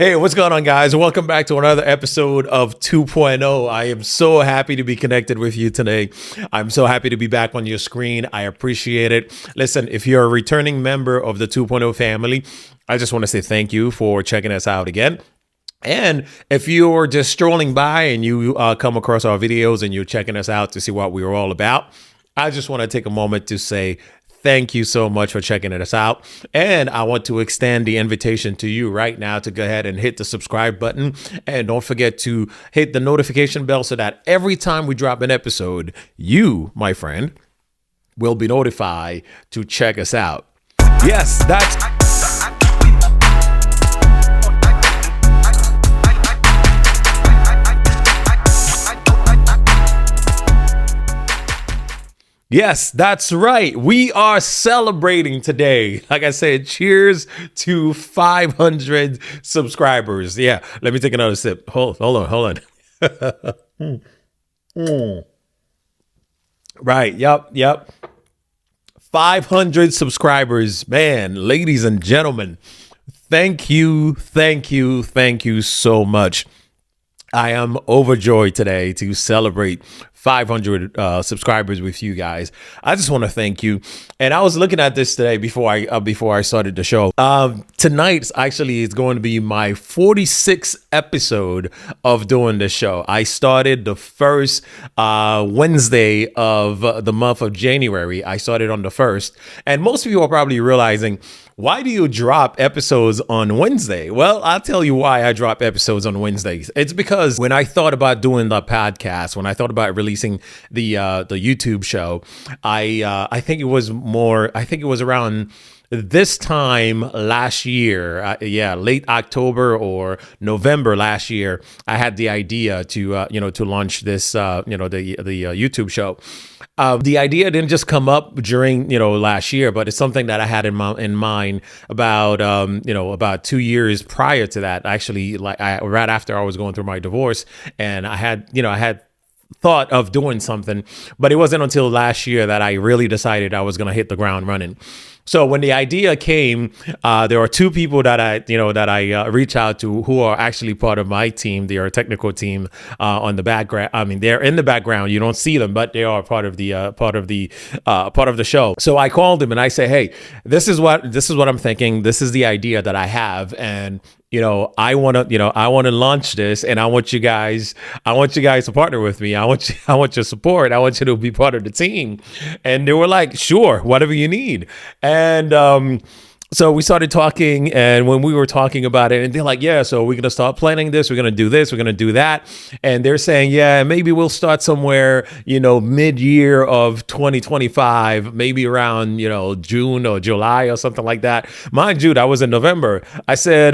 Hey, what's going on, guys? Welcome back to another episode of 2.0. I am so happy to be connected with you today. I'm so happy to be back on your screen. I appreciate it. Listen, if you're a returning member of the 2.0 family, I just want to say thank you for checking us out again. And if you're just strolling by and you come across our videos and you're checking us out to see what we were all about, I just want to take a moment to say thank you so much for checking us out. And I want to extend the invitation to you right now to go ahead and hit the subscribe button. And don't forget to hit the notification bell so that every time we drop an episode, you, my friend, will be notified to check us out. Yes, that's... Yes, that's right. We are celebrating today. Like I said, cheers to 500 subscribers. Yeah, let me take another sip. Hold on. Right. Yep. 500 subscribers. Man, ladies and gentlemen, thank you so much. I am overjoyed today to celebrate 500 subscribers with you guys. I just want to thank you. And I was looking at this today before I started the show. Tonight actually is going to be my 46th episode of doing this show. I started the first Wednesday of the month of January. I started on the 1st. And most of you are probably realizing, why do you drop episodes on Wednesday? Well, I'll tell you why I drop episodes on Wednesdays. It's because when I thought about doing the podcast, when I thought about releasing the YouTube show, I think it was around this time last year, late October or November last year, I had the idea to launch this the YouTube show. The idea didn't just come up during last year, but it's something that I had in mind about 2 years prior to that. Actually, right after I was going through my divorce, and I had thought of doing something, but it wasn't until last year that I really decided I was going to hit the ground running. So when the idea came, there are two people that I reach out to who are actually part of my team. They are a technical team on the background. I mean, they're in the background. You don't see them, but they are part of the show. So I called them and I say, hey, this is what I'm thinking. This is the idea that I have, and I want to launch this, and I want you guys to partner with me. I want your support. I want you to be part of the team. And they were like, sure, whatever you need. And so we started talking, and when we were talking about it, and they're like, yeah, so we're going to start planning this. We're going to do this. We're going to do that. And they're saying, yeah, maybe we'll start somewhere, mid-year of 2025, maybe around, June or July or something like that. Mind you, that was in November. I said,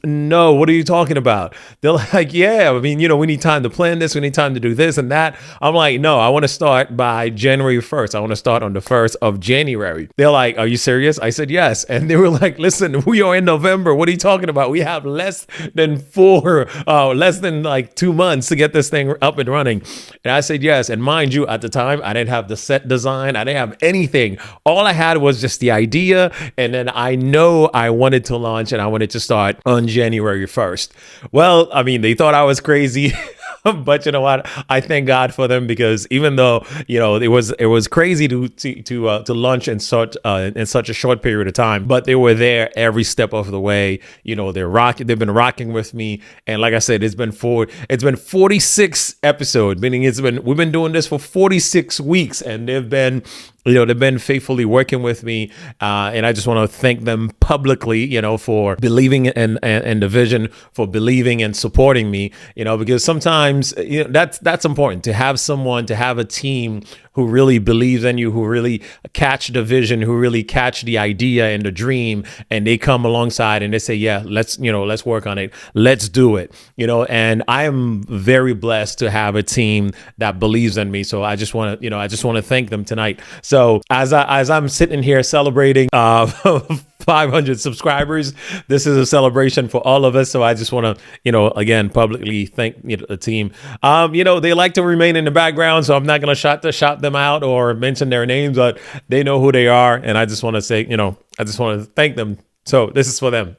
no, what are you talking about? They're like, yeah, I mean, we need time to plan this. We need time to do this and that. I'm like, no, I want to start by January 1st. I want to start on the 1st of January. They're like, are you serious? I said, yes. And they were like, listen, we are in November. What are you talking about? We have less than 2 months to get this thing up and running. And I said, yes. And mind you, at the time, I didn't have the set design. I didn't have anything. All I had was just the idea. And then I know I wanted to launch, and I wanted to start on January 1st. Well, I mean, they thought I was crazy. But you know what? I thank God for them, because even though it was crazy to launch in such a short period of time, but they were there every step of the way. They've been rocking with me, and like I said, it's been 46 episodes, meaning we've been doing this for 46 weeks, and they've been faithfully working with me, and I just want to thank them publicly, for believing in the vision, for believing and supporting me, because sometimes that's important, to have a team who really believes in you, who really catch the vision, who really catch the idea and the dream, and they come alongside and they say, yeah, let's work on it. Let's do it. And I am very blessed to have a team that believes in me. So I just want to thank them tonight. So as I'm sitting here celebrating 500 subscribers, this is a celebration for all of us. So I just want to, again, publicly thank the team. They like to remain in the background, so I'm not going to shout them out or mention their names, but they know who they are. And I just want to say, I just want to thank them. So this is for them.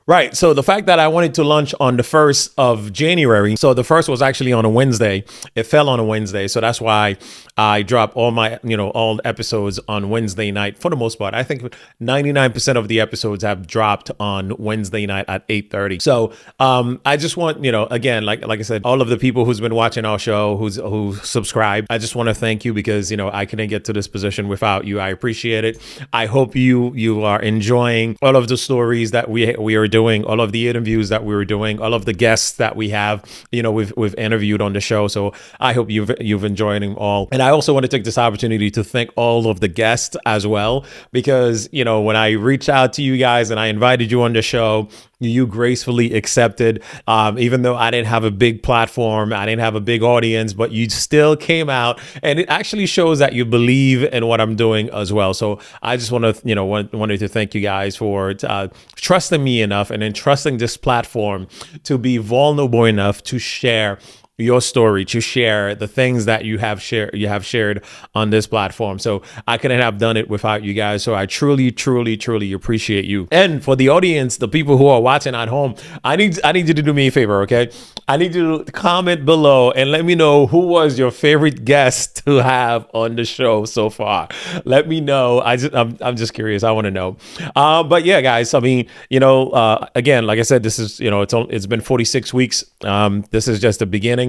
Right. So the fact that I wanted to launch on the 1st of January, so the first was actually on a Wednesday. It fell on a Wednesday. So that's why I drop all my, all episodes on Wednesday night for the most part. I think 99% of the episodes have dropped on Wednesday night at 8:30. So I just want, again, like I said, all of the people who's been watching our show, who subscribe, I just want to thank you because, I couldn't get to this position without you. I appreciate it. I hope you are enjoying all of the stories that we are doing, all of the interviews that we were doing, all of the guests that we have, we've interviewed on the show. So I hope you've enjoyed them all. And I also want to take this opportunity to thank all of the guests as well, because, when I reached out to you guys and I invited you on the show, you gracefully accepted, even though I didn't have a big platform, I didn't have a big audience, but you still came out, and it actually shows that you believe in what I'm doing as well. So I just wanted to thank you guys for trusting me enough and entrusting this platform to be vulnerable enough to share your story, to share the things that you have shared on this platform. So I couldn't have done it without you guys. So I truly, truly, truly appreciate you. And for the audience, the people who are watching at home, I need you to do me a favor, okay? I need you to comment below and let me know who was your favorite guest to have on the show so far. Let me know. I'm just curious. I want to know. But yeah, guys, I mean, again, like I said, this is, it's been 46 weeks. This is just the beginning.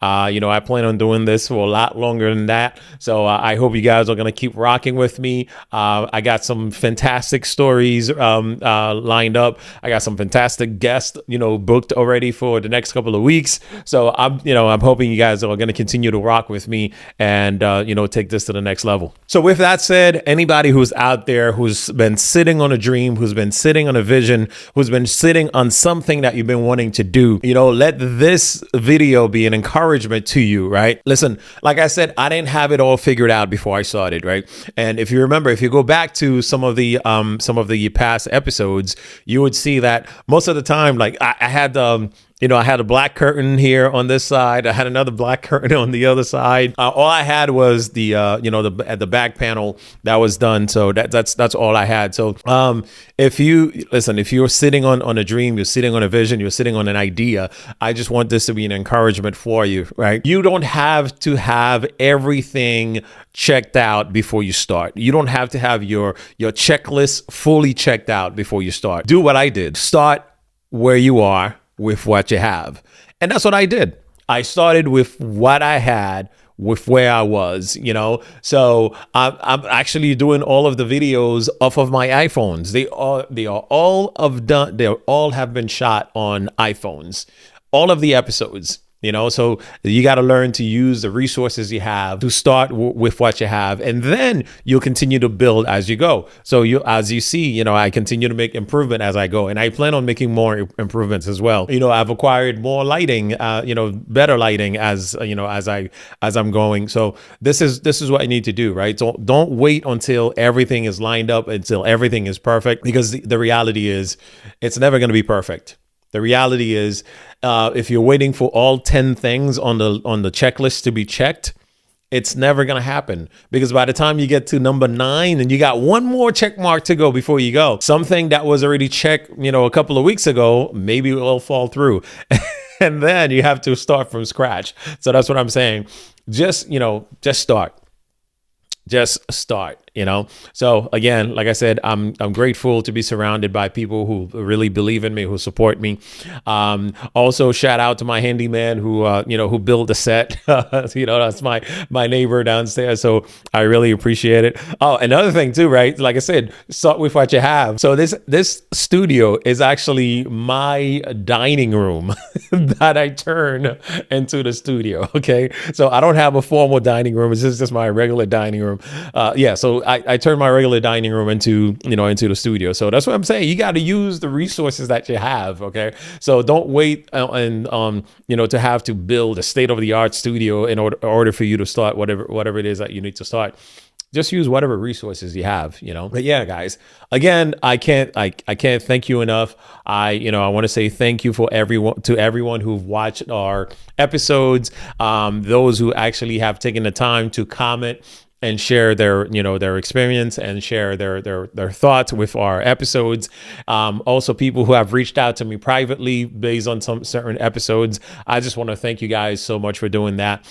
I plan on doing this for a lot longer than that. So I hope you guys are going to keep rocking with me. I got some fantastic stories lined up. I got some fantastic guests, booked already for the next couple of weeks. So I'm hoping you guys are going to continue to rock with me and, take this to the next level. So with that said, anybody who's out there who's been sitting on a dream, who's been sitting on a vision, who's been sitting on something that you've been wanting to do, let this video be an encouragement to you, right? Listen, like I said, I didn't have it all figured out before I started, right? And if you remember, if you go back to some of the past episodes, you would see that most of the time, like I had I had a black curtain here on this side. I had another black curtain on the other side. All I had was the back panel that was done. So that's all I had. So if you're sitting on a dream, you're sitting on a vision, you're sitting on an idea, I just want this to be an encouragement for you, right? You don't have to have everything checked out before you start. You don't have to have your checklist fully checked out before you start. Do what I did. Start where you are with what you have. And that's what I did. I started with what I had, with where I was, So I'm actually doing all of the videos off of my iPhones. They all have been shot on iPhones. All of the episodes. So you got to learn to use the resources you have to start with what you have, and then you'll continue to build as you go. So as you see, I continue to make improvement as I go, and I plan on making more improvements as well. I've acquired more lighting, better lighting as I'm going. So this is what I need to do, right? So don't wait until everything is lined up, until everything is perfect, because the reality is it's never going to be perfect. The reality is, if you're waiting for all 10 things on the checklist to be checked, it's never going to happen, because by the time you get to number 9 and you got one more check mark to go before you go, something that was already checked, a couple of weeks ago, maybe it will fall through. And then you have to start from scratch. So that's what I'm saying. Just start. Just start. So again, like I said, I'm grateful to be surrounded by people who really believe in me, who support me. Also, shout out to my handyman who built the set. That's my neighbor downstairs. So I really appreciate it. Oh, another thing too, right? Like I said, start with what you have. So this studio is actually my dining room that I turn into the studio. Okay, so I don't have a formal dining room. It's just my regular dining room. So I turned my regular dining room into the studio. So that's what I'm saying. You got to use the resources that you have. Okay. So don't wait to have to build a state-of-the-art studio in order for you to start whatever it is that you need to start. Just use whatever resources you have, But yeah, guys, again, I can't thank you enough. I want to say thank you to everyone who've watched our episodes, those who actually have taken the time to comment and share their, their experience and share their thoughts with our episodes. Also, people who have reached out to me privately based on some certain episodes. I just want to thank you guys so much for doing that.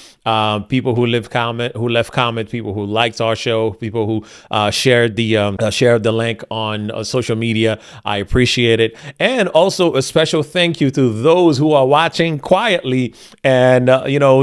People who left comment, people who liked our show, people who shared the link on social media. I appreciate it. And also a special thank you to those who are watching quietly and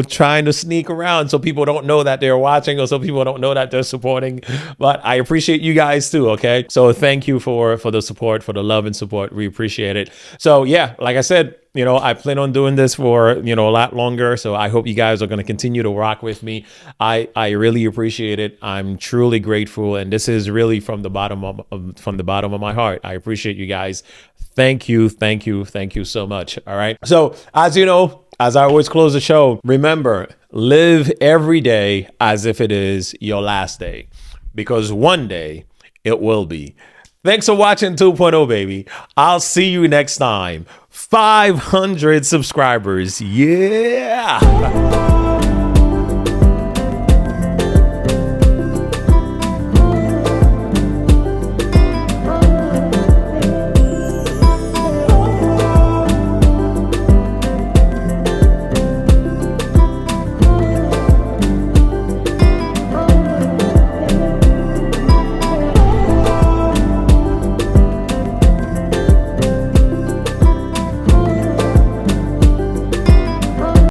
trying to sneak around so people don't know that they're watching, or so people don't know that they're supporting. But I appreciate you guys too. Okay, so thank you for the support, for the love and support. We appreciate it. So yeah, like I said, I plan on doing this for, a lot longer. So I hope you guys are going to continue to rock with me. I really appreciate it. I'm truly grateful. And this is really from the bottom of my heart. I appreciate you guys. Thank you. Thank you. Thank you so much. All right. So as you know, as I always close the show, remember, live every day as if it is your last day, because one day it will be. Thanks for watching 2.0, baby. I'll see you next time. 500 subscribers. Yeah.